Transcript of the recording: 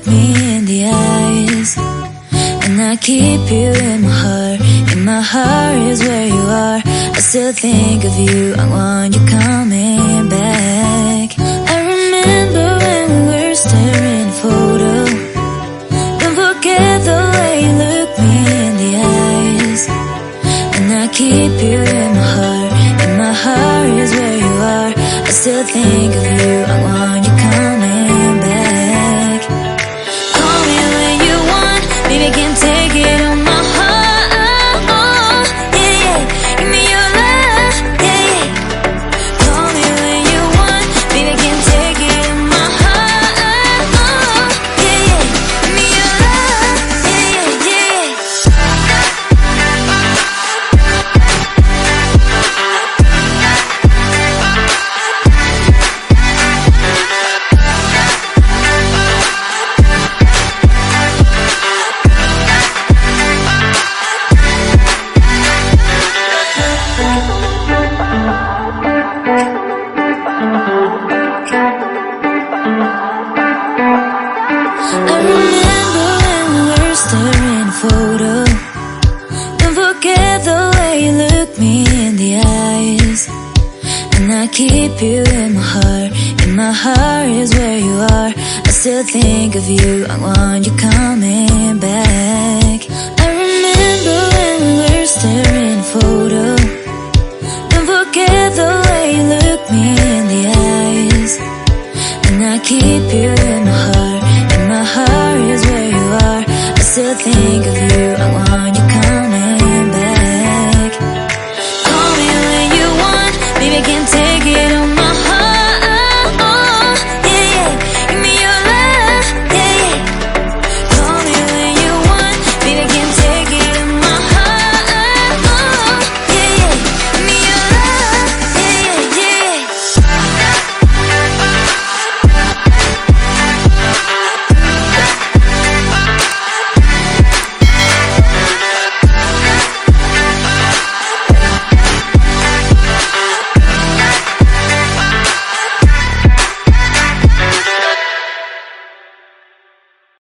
look me in the eyes, and I keep you in my heart. In my heart is where you are. I still think of you, I want you coming back. I remember when we were staring at a photo. Don't forget the way you look me in the eyes, and I keep you in my heart. In my heart is where you are. I still think of you, I want you coming back. Call me when you want, baby, can take it on my heart. Yeah, yeah, give me your love, yeah, yeah. Call me when you want, baby, can take it on my heart. Yeah, yeah, give me your love, yeah, yeah, I remember when we were staring at a photo. Don't forget the way you look me in the eyes, and I keep you in my heart. In my heart is where you are. I still think of you, I want you coming